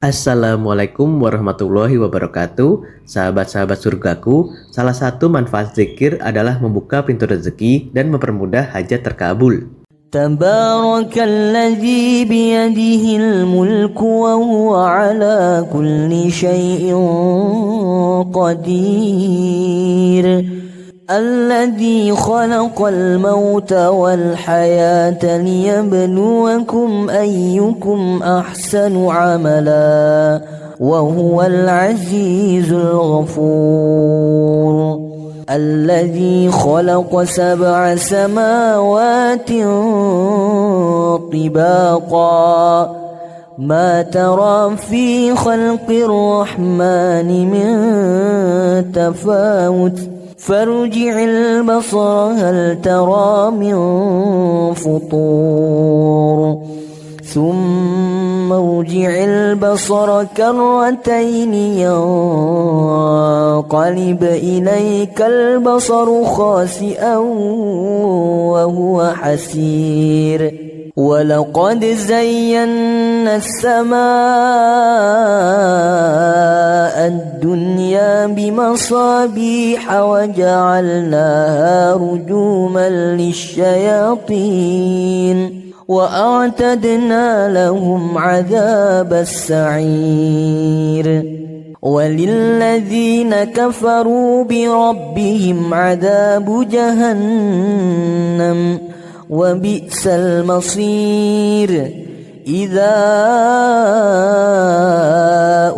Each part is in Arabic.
Assalamualaikum warahmatullahi wabarakatuh. Sahabat-sahabat surgaku, salah satu manfaat zikir adalah membuka pintu rezeki dan mempermudah hajat terkabul. Tabarakalladzi biyadihil mulku wa huwa ala kulli syai'in qadir. الذي خلق الموت والحياة ليبلوكم أيكم أحسن عملا وهو العزيز الغفور الذي خلق 7 سماوات طباقا ما ترى في خلق الرحمن من تفاوت فارجع البصر هل ترى من فطور ثم ارجع البصر كرتين ينقلب إليك البصر خاسئا وهو حسير ولقد زينا السماء الدنيا بمصابيح وجعلناها رجوما للشياطين وأعتدنا لهم عذاب السعير وللذين كفروا بربهم عذاب جهنم وبئس المصير إذا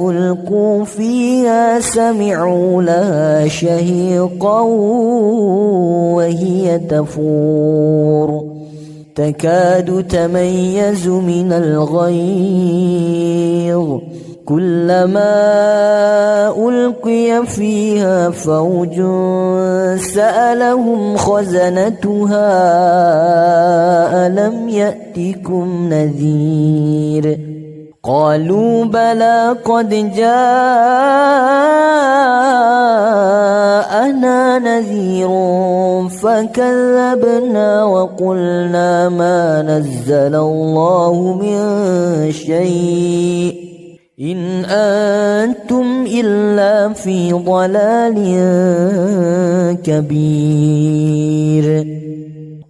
ألقوا فيها سمعوا لها شهيقا وهي تفور تكاد تميز من الغيظ كلما ألقي فيها فوج سألهم خزنتها ألم يأتكم نذير قالوا بلى قد جاءنا نذير فكذبنا وقلنا ما نزل الله من شيء إن أنتم إلا في ضلال كبير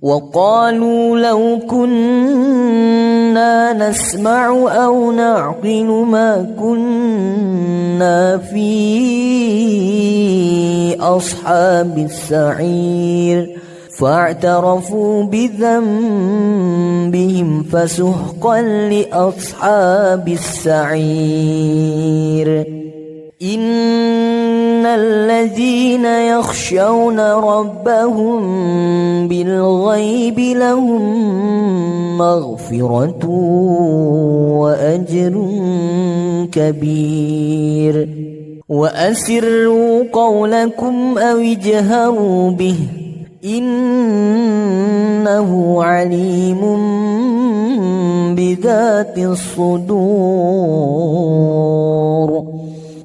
وقالوا لو كنا نسمع أو نعقل ما كنا في أصحاب السعير فاعترفوا بذنبهم فسحقا لأصحاب السعير إن الذين يخشون ربهم بالغيب لهم مغفرة وأجر كبير وأسروا قولكم أو اجهروا به إنه عليم بذات الصدور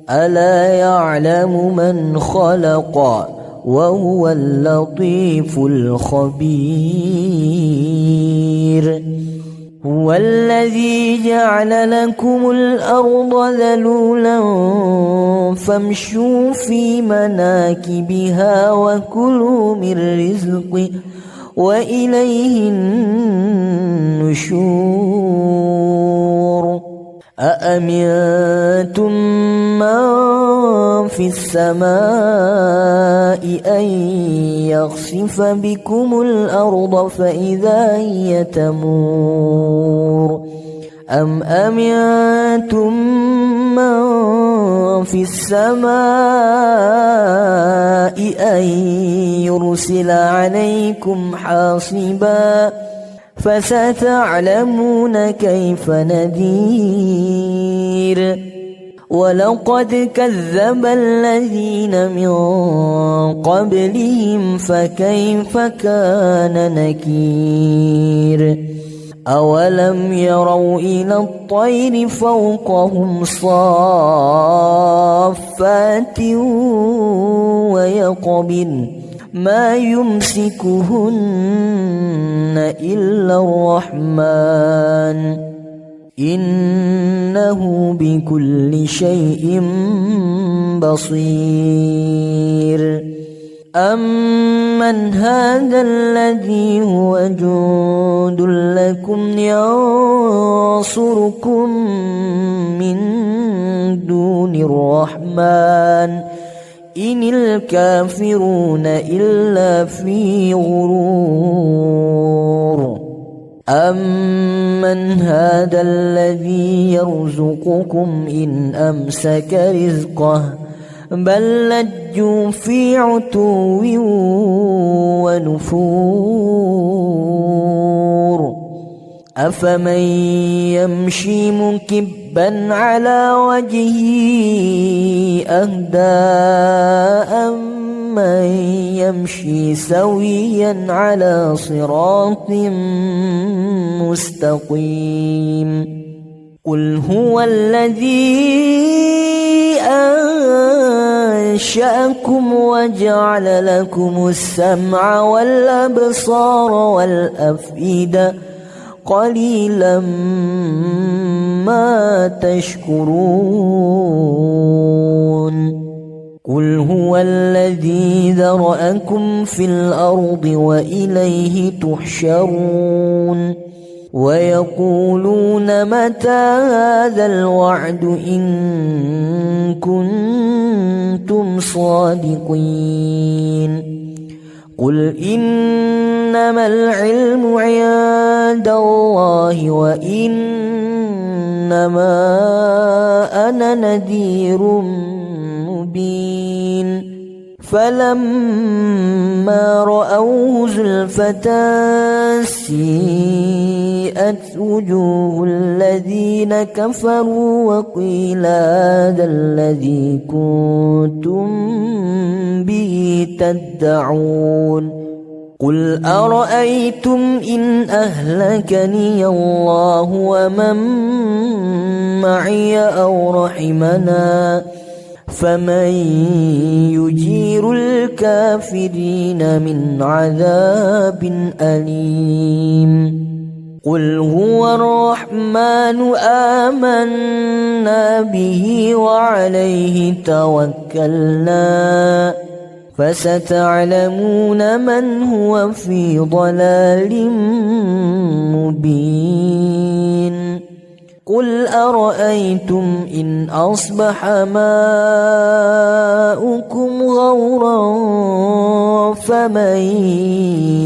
ألا يعلم من خلق وهو اللطيف الخبير هو الذي جعل لكم الأرض ذلولا فامشوا في مناكبها وكلوا من رزقه وإليه النشور أأمنتم من في السماء أن يخسف بكم الأرض فإذا هي تمور أم أمنتم من في السماء أن يرسل عليكم حاصبا فستعلمون كيف نذير ولقد كذب الذين من قبلهم فكيف كان نكير أولم يروا إلى الطير فوقهم صافات ويقبضن ما يمسكهن إلا الرحمن إنه بكل شيء بصير أمن هذا الذي هو جند لكم ينصركم من دون الرحمن إن الكافرون إلا في غرور أمن هذا الذي يرزقكم إن أمسك رزقه بل لجوا في عتو ونفور أفمن يمشي مكبا على وجهه أهدى أمن يمشي سويا على صراط مستقيم قل هو الذي أنشأكم وجعل لكم السمع والأبصار والأفئدة قليلا ما تشكرون قل هو الذي ذرأكم في الأرض وإليه تحشرون ويقولون متى هذا الوعد إن كنتم صادقين قل إنما العلم عند الله وإنما أنا نذير مبين فلما رأوه زلفة سيئت وجوه الذين كفروا وقيل هذا الذي كنتم به تدعون قل أرأيتم إن أهلكني الله ومن معي أو رحمنا فمن يجير الكافرين من عذاب أليم قل هو الرحمن آمنا به وعليه توكلنا فستعلمون من هو في ضلال مبين قل أرأيتم إن أصبح ماؤكم غورا فمن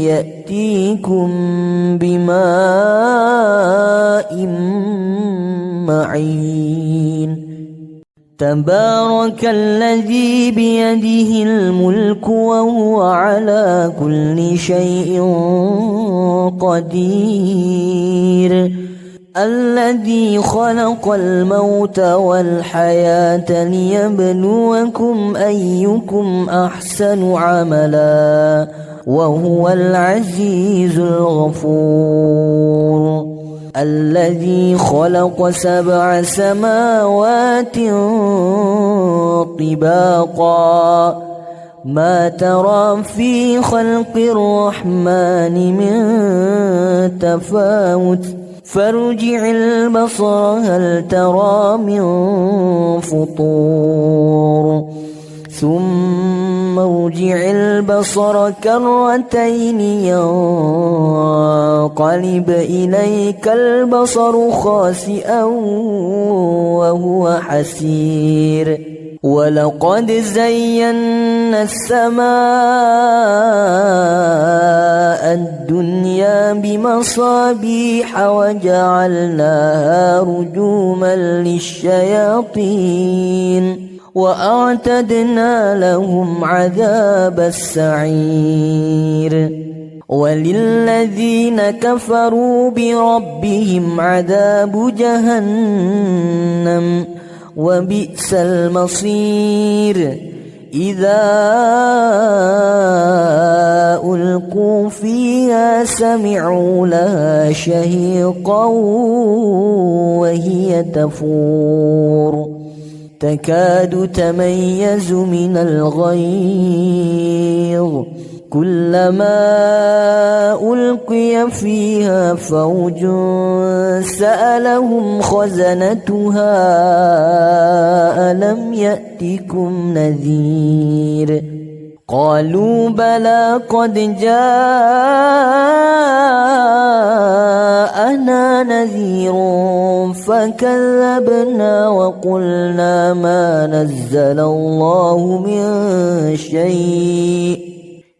يأتيكم بماء معين تبارك الذي بيده الملك وهو على كل شيء قدير الذي خلق الموت والحياة ليبلوكم أيكم أحسن عملا وهو العزيز الغفور الذي خلق 7 سماوات طباقا ما ترى في خلق الرحمن من تفاوت فارجع البصر هل ترى من فطور ثم ارجع البصر كرتين ينقلب إليك البصر خاسئا وهو حسير ولقد زينا السماء الدنيا بمصابيح وجعلناها رجوما للشياطين وأعتدنا لهم عذاب السعير وللذين كفروا بربهم عذاب جهنم وبئس المصير إذا ألقوا فيها سمعوا لها شهيقا وهي تفور تكاد تميز من الغيظ كلما ألقي فيها فوج سألهم خزنتها ألم يأتكم نذير قالوا بلى قد جاءنا نذير فكذبنا وقلنا ما نزل الله من شيء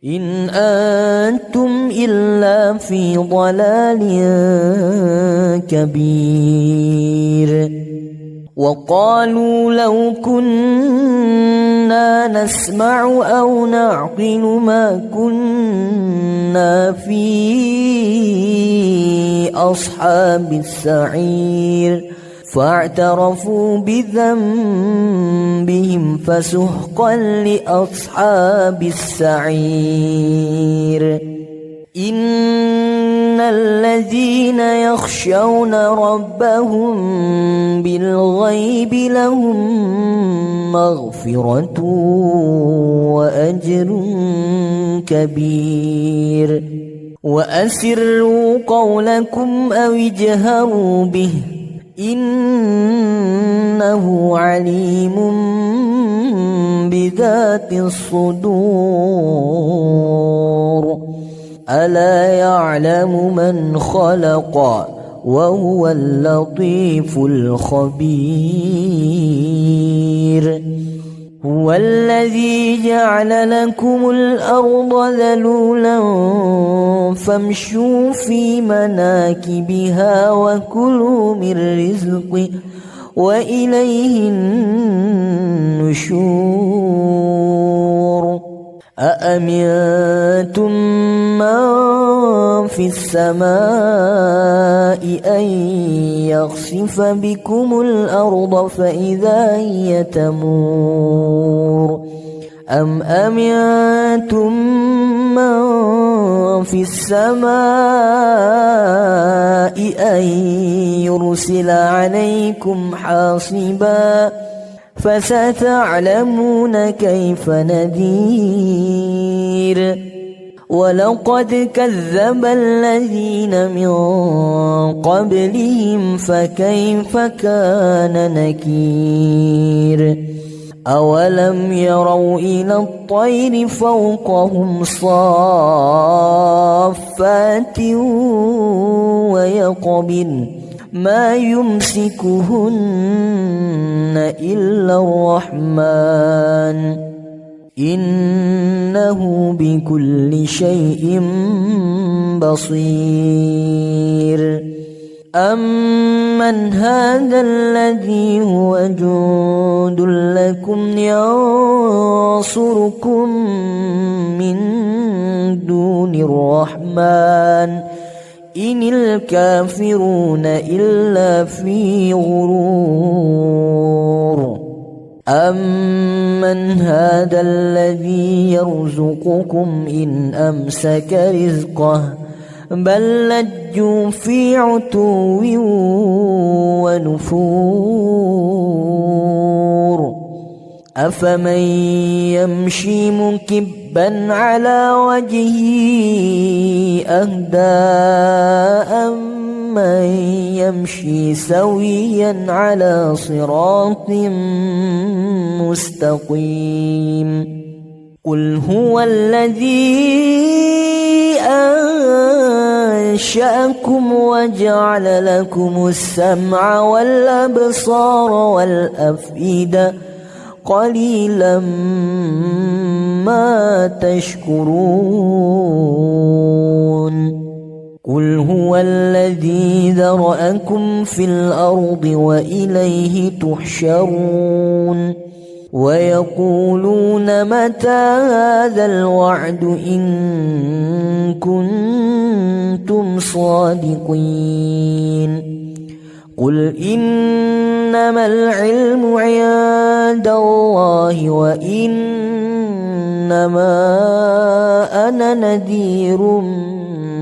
إن أنتم إلا في ضلال كبير وقالوا لو كنا نسمع أو نعقل ما كنا في أصحاب السعير فاعترفوا بذنبهم فسحقا لأصحاب السعير إن الذين يخشون ربهم بالغيب لهم مغفرة وأجر كبير وأسروا قولكم أو اجهروا به إنه عليم بذات الصدور ألا يعلم من خلق وهو اللطيف الخبير هو الذي جعل لكم الأرض ذلولا فامشوا في مناكبها وكلوا من رزقه وإليه النشور أأمنتم من في السماء أن يخسف بكم الأرض فإذا هي تمور أم أمنتم من في السماء أن يرسل عليكم حاصبا فستعلمون كيف نذير ولقد كذب الذين من قبلهم فكيف كان نكير أولم يروا إلى الطير فوقهم صافات ويقبضن ما يمسكهن إلا الرحمن إنه بكل شيء بصير أمن هذا الذي هو جند لكم ينصركم من دون الرحمن إن الكافرون إلا في غرور أمن هذا الذي يرزقكم إن أمسك رزقه بل لجوا في عتو ونفور أفمن يمشي مكبا على وجهه أهدى أمن يمشي سويا على صراط مستقيم قل هو الذي أنشأكم وجعل لكم السمع والأبصار والأفئدة قليلا ما تشكرون قل هو الذي ذرأكم في الأرض وإليه تحشرون ويقولون متى هذا الوعد إن كنتم صادقين قل إنما العلم عند الله وإنما أنا نذير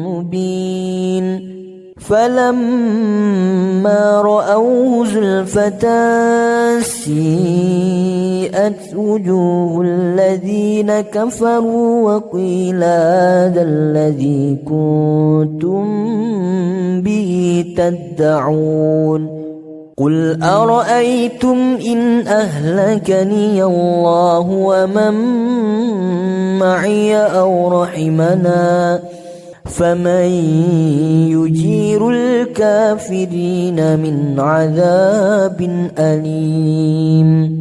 مبين فلما رأوه زلفة سيئة سيئت وجوه الذين كفروا وقيل هذا الذي كنتم به تدعون قل أرأيتم إن أهلكني الله ومن معي أو رحمنا فمن يجير الكافرين من عذاب أليم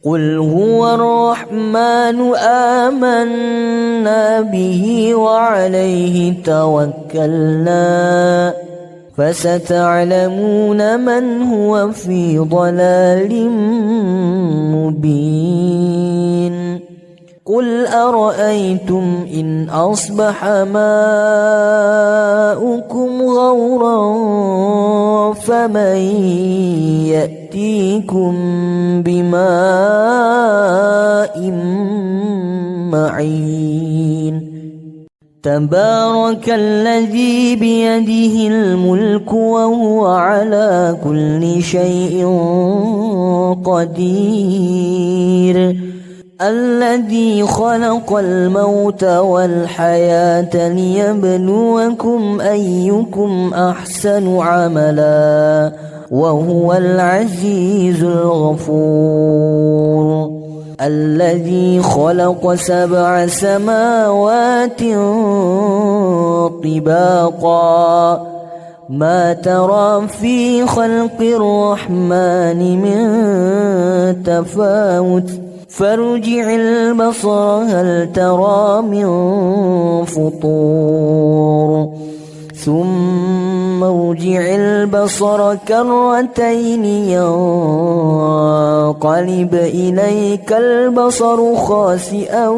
قل هو الرحمن آمنا به وعليه توكلنا فستعلمون من هو في ضلال مبين قل أرأيتم إن أصبح ماؤكم غورا فمن يأتيكم بماء معين تبارك الذي بيده الملك وهو على كل شيء قدير الذي خلق الموت والحياة ليبلوكم أيكم أحسن عملا وهو العزيز الغفور الذي خلق 7 سماوات طباقا ما ترى في خلق الرحمن من تفاوت فارجع البصر هل ترى من فطور ثم ارجع البصر كرتين ينقلب إليك البصر خاسئا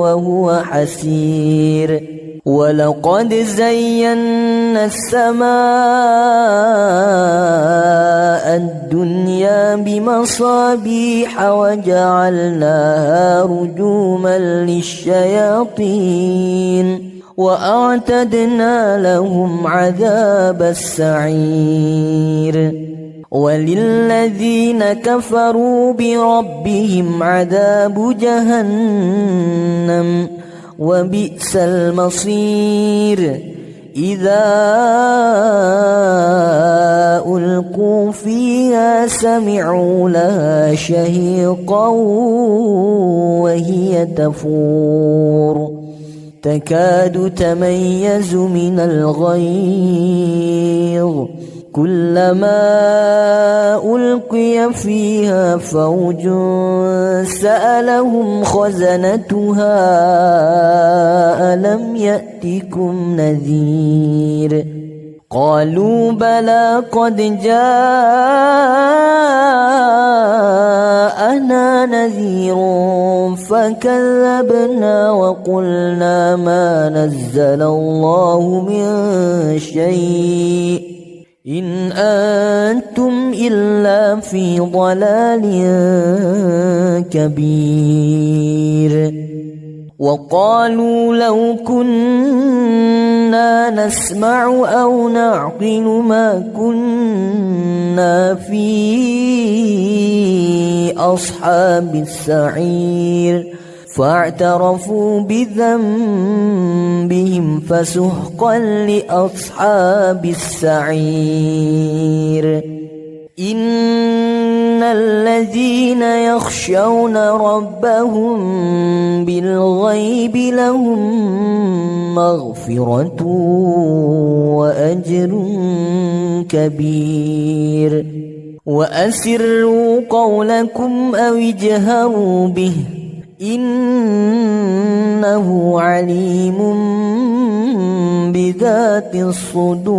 وهو حسير ولقد زينا السماء الدنيا بمصابيح وجعلناها رجوما للشياطين وأعتدنا لهم عذاب السعير وللذين كفروا بربهم عذاب جهنم وبئس المصير إذا ألقوا فيها سمعوا لها شهيقا وهي تفور تكاد تميز من الغيظ كلما ألقي فيها فوج سألهم خزنتها ألم يأتكم نذير قالوا بلى قد جاءنا نذير فكذبنا وقلنا ما نزل الله من شيء إن أنتم إلا في ضلال كبير وقالوا لو كنا نسمع أو نعقل ما كنا في أصحاب السعير فاعترفوا بذنبهم فسحقا لأصحاب السعير إن الذين يخشون ربهم بالغيب لهم مغفرة وأجر كبير وأسروا قولكم أو اجهروا به إنه عليم بذات الصدور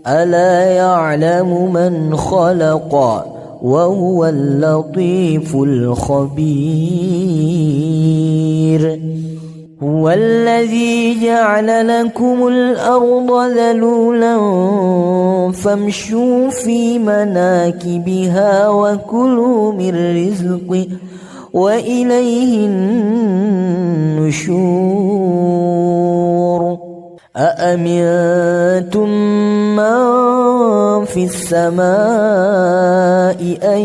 ألا يعلم من خلق وهو اللطيف الخبير هو الذي جعل لكم الأرض ذلولا فامشوا في مناكبها وكلوا من رزقه وإليه النشور أأمنتم من في السماء أن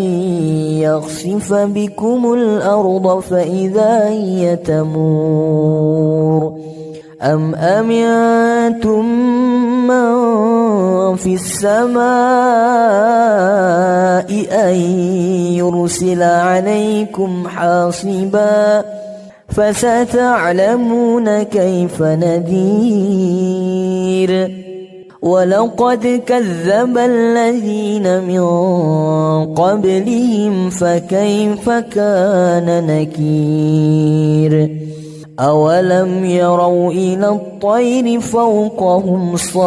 يخسف بكم الأرض فإذا هي تمور أم أمنتم من في السماء أن يرسل عليكم حاصبا فستعلمون كيف نذير ولقد كذب الذين من قبلهم فكيف كان نكير أولم يروا إلى الطير فوقهم صافات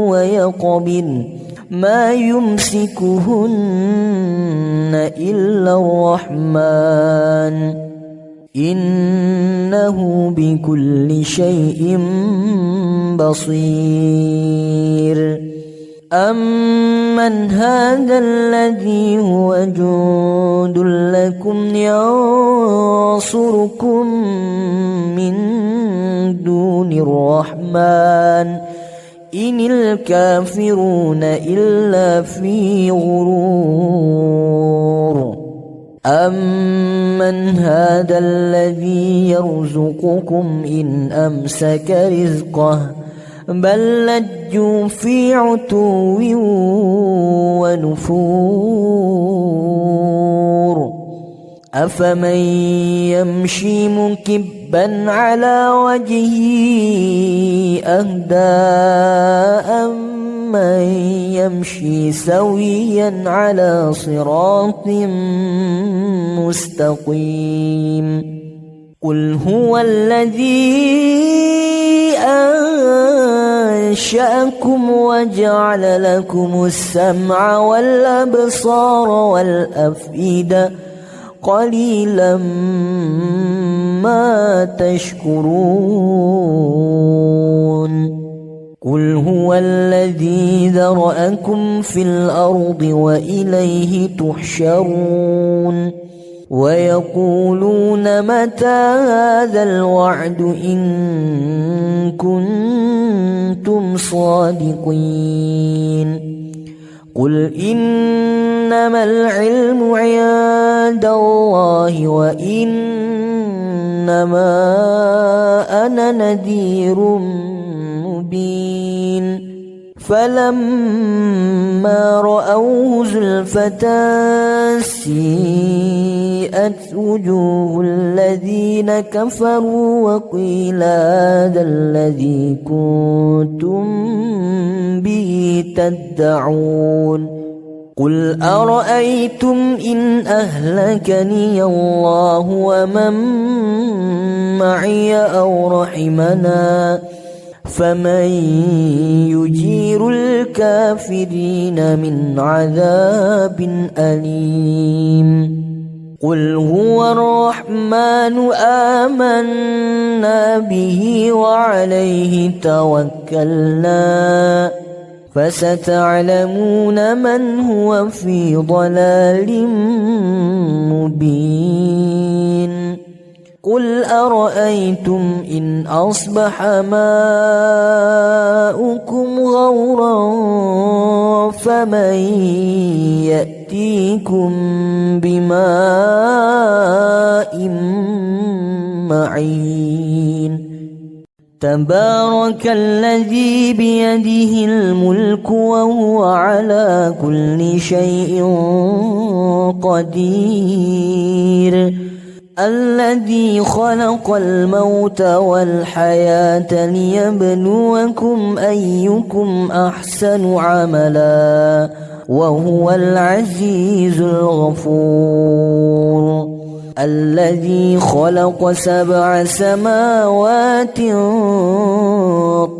ويقبضن ما يمسكهن إلا الرحمن إنه بكل شيء بصير أمن هذا الذي هو جند لكم ينصركم من دون الرحمن إن الكافرون إلا في غرور أمن هذا الذي يرزقكم إن أمسك رزقه بل لجوا في عتو ونفور أفمن يمشي مكبا على وجهه أهدى أمن يمشي سويا على صراط مستقيم قل هو الذي أنشأكم وجعل لكم السمع والأبصار والأفئدة قليلا ما تشكرون قل هو الذي ذرأكم في الأرض وإليه تحشرون ويقولون متى هذا الوعد إن كنتم صادقين قل إنما العلم عند الله وإنما أنا نذير مبين فلما رأوه زلفة سيئت وجوه الذين كفروا وقيل هذا الذي كنتم به تدعون قل أرأيتم إن أهلكني الله ومن معي أو رحمنا فمن يجير الكافرين من عذاب أليم قل هو الرحمن آمنا به وعليه توكلنا فستعلمون من هو في ضلال مبين قل أرأيتم إن أصبح ماؤكم غورا فمن يأتيكم بماء معين تبارك الذي بيده الملك وهو على كل شيء قدير الذي خلق الموت والحياة ليبلوكم أيكم أحسن عملا وهو العزيز الغفور الذي خلق 7 سماوات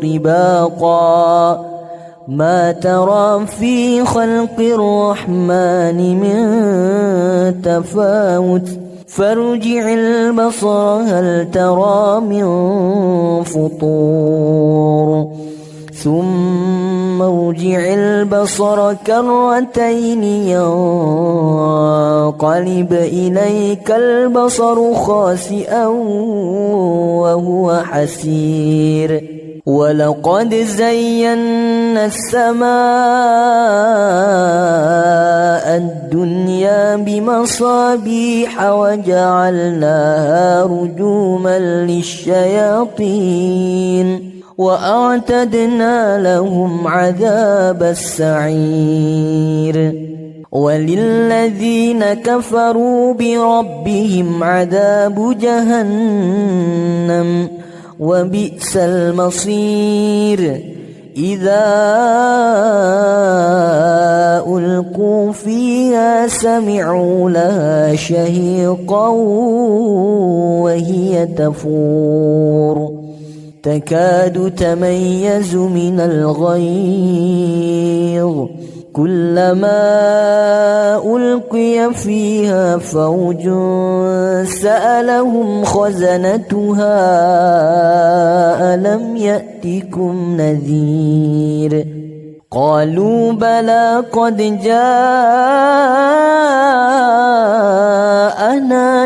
طباقا ما ترى في خلق الرحمن من تفاوت فارجع البصر هل ترى من فطور ثم مرجع البصر كرتين ينقلب إليك البصر خاسئا وهو حسير ولقد زينا السماء الدنيا بمصابيح وجعلناها رجوما للشياطين وأعتدنا لهم عذاب السعير وللذين كفروا بربهم عذاب جهنم وبئس المصير إذا ألقوا فيها سمعوا لها شهيقا وهي تفور تكاد تميز من الغيظ كلما ألقي فيها فوج سألهم خزنتها ألم يأتكم نذير قالوا بلى قد جاءنا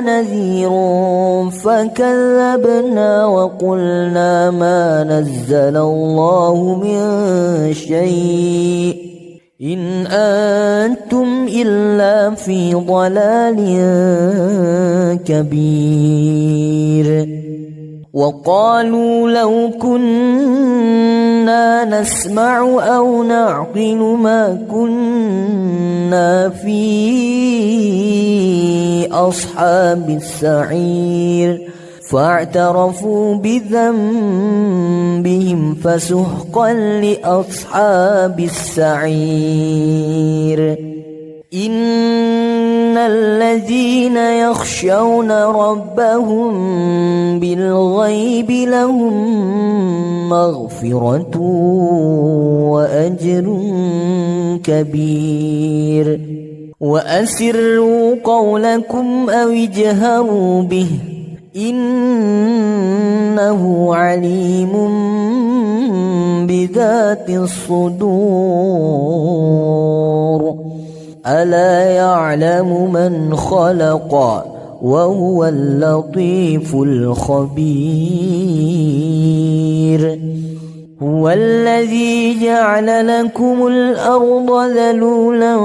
نذير فكذبنا وقلنا ما نزل الله من شيء إن أنتم إلا في ضلال كبير وقالوا لو كنا نسمع أو نعقل ما كنا في أصحاب السعير فاعترفوا بذنبهم فسحقا لأصحاب السعير إن الذين يخشون ربهم بالغيب لهم مغفرة وأجر كبير وأسروا قولكم أو اجهروا به إنه عليم بذات الصدور ألا يعلم من خلق وهو اللطيف الخبير هو الذي جعل لكم الأرض ذلولا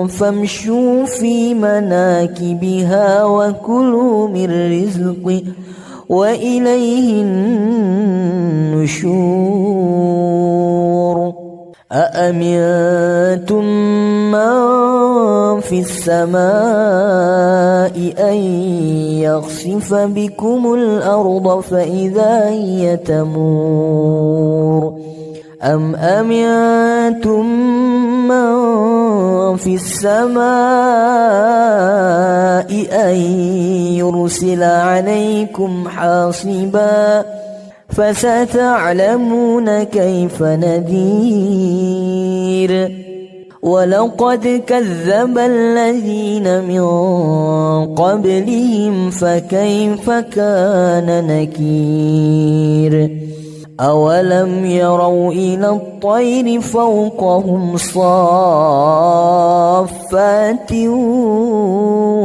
فامشوا في مناكبها وكلوا من رزقه وإليه النشور أأمنتم من في السماء أن يخسف بكم الأرض فإذا هي تمور أم أمنتم من في السماء أن يرسل عليكم حاصبا فستعلمون كيف نذير ولقد كذب الذين من قبلهم فكيف كان نكير أولم يروا إلى الطير فوقهم صافات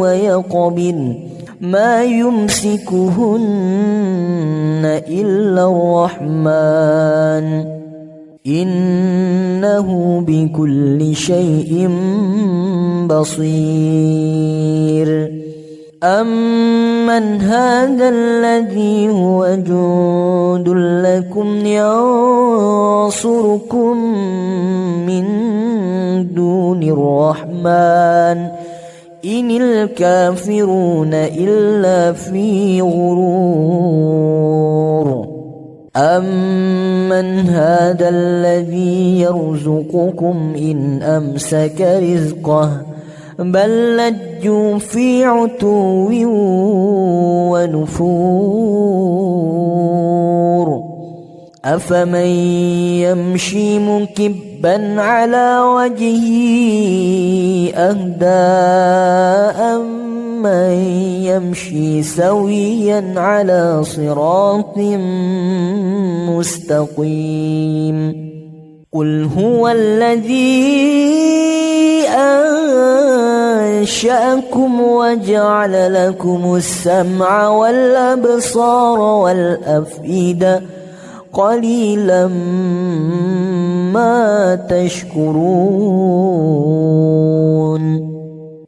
ويقبضن ما يمسكهن إلا الرحمن إنه بكل شيء بصير أمن هذا الذي هو جند لكم ينصركم من دون الرحمن إن الكافرون إلا في غرور أمن هذا الذي يرزقكم إن أمسك رزقه بل لجوا في عتو ونفور أفمن يمشي مكبا على وجهه أهدى أمن يمشي سويا على صراط مستقيم قل هو الذي أنشأكم وجعل لكم السمع والأبصار والأفئدة قليلا ما تشكرون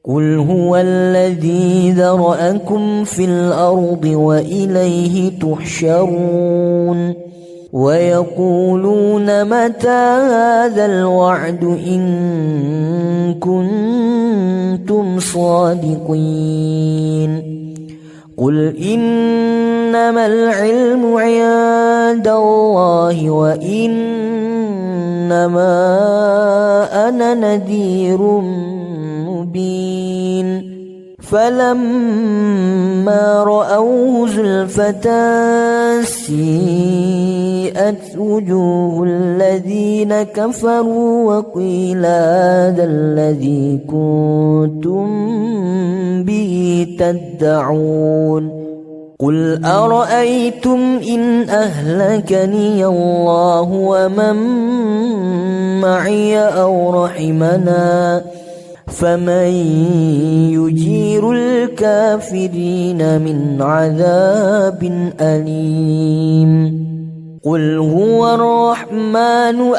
قل هو الذي ذرأكم في الأرض وإليه تحشرون ويقولون متى هذا الوعد إن كنتم صادقين قل إنما العلم عند الله وإنما أنا نذير مبين فلما رأوه زلفة سيئت وجوه الذين كفروا وقيل هذا الذي كنتم به تدعون قل أرأيتم إن أهلكني الله ومن معي أو رحمنا فمن يجير الكافرين من عذاب أليم قل هو الرحمن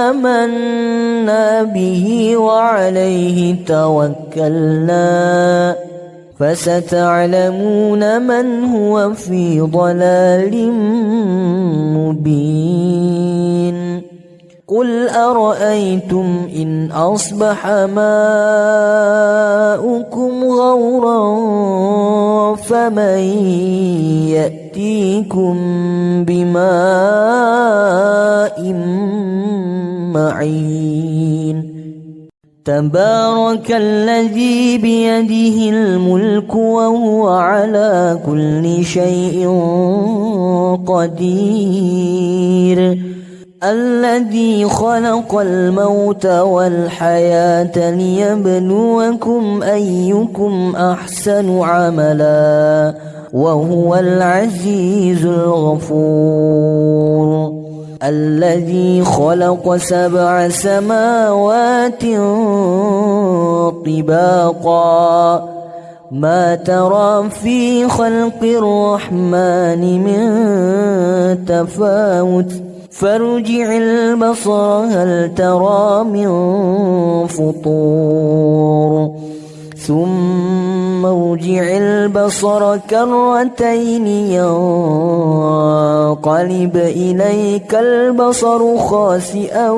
آمنا به وعليه توكلنا فستعلمون من هو في ضلال مبين قل أرأيتم إن أصبح ماؤكم غورا فمن يأتيكم بماء معين تبارك الذي بيده الملك وهو على كل شيء قدير الذي خلق الموت والحياة ليبلوكم أيكم أحسن عملا وهو العزيز الغفور الذي خلق 7 سماوات طباقا ما ترى في خلق الرحمن من تفاوت فارجع البصر هل ترى من فطور ثم ارجع البصر كرتين ينقلب إليك البصر خاسئا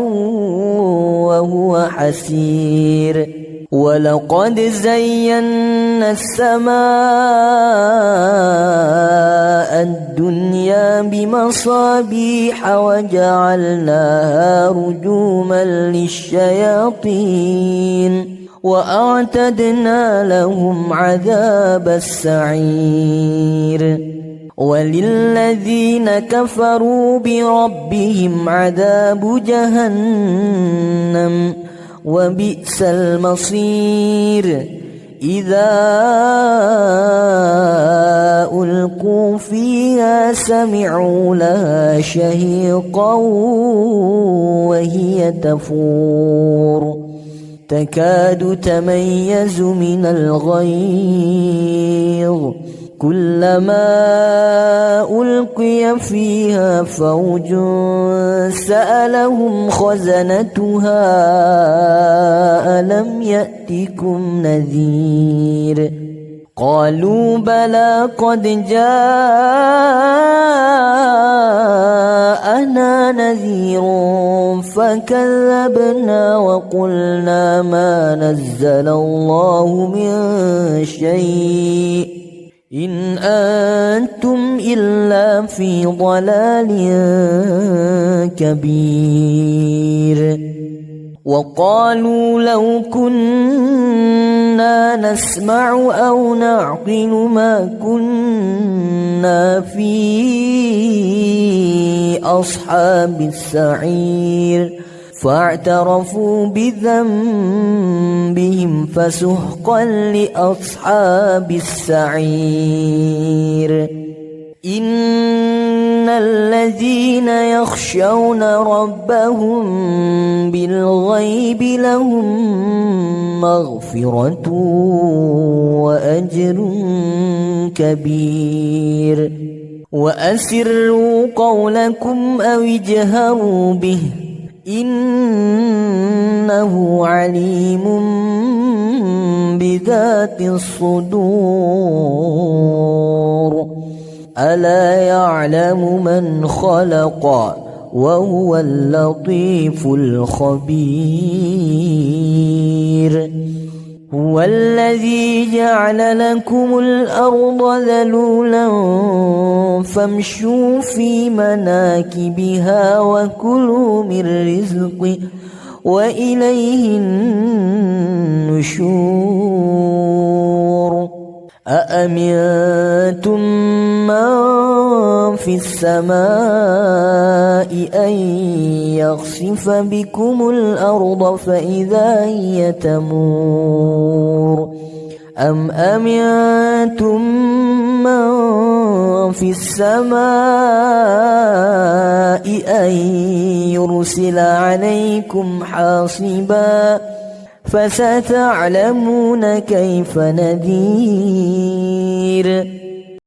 وهو حسير ولقد زينا السماء الدنيا بمصابيح وجعلناها رجوما للشياطين وأعتدنا لهم عذاب السعير وللذين كفروا بربهم عذاب جهنم وبئس المصير إذا ألقوا فيها سمعوا لها شهيقا وهي تفور تكاد تميز من الغيظ كلما ألقي فيها فوج سألهم خزنتها ألم يأتكم نذير قالوا بلى قد جاءنا نذير فكذبنا وقلنا ما نزل الله من شيء إن أنتم إلا في ضلال كبير وقالوا لو كنا نسمع أو نعقل ما كنا في أصحاب السعير فاعترفوا بذنبهم فسحقا لأصحاب السعير إن الذين يخشون ربهم بالغيب لهم مغفرة وأجر كبير وأسروا قولكم أو اجهروا به إنه عليم بذات الصدور ألا يعلم من خلق وهو اللطيف الخبير هو الذي جعل لكم الأرض ذلولا فامشوا في مناكبها وكلوا من رزقه وإليه النشور أأمنتم من في السماء أن يخسف بكم الأرض فإذا هي تمور أم أمنتم من في السماء أن يرسل عليكم حاصبا فستعلمون كيف نذير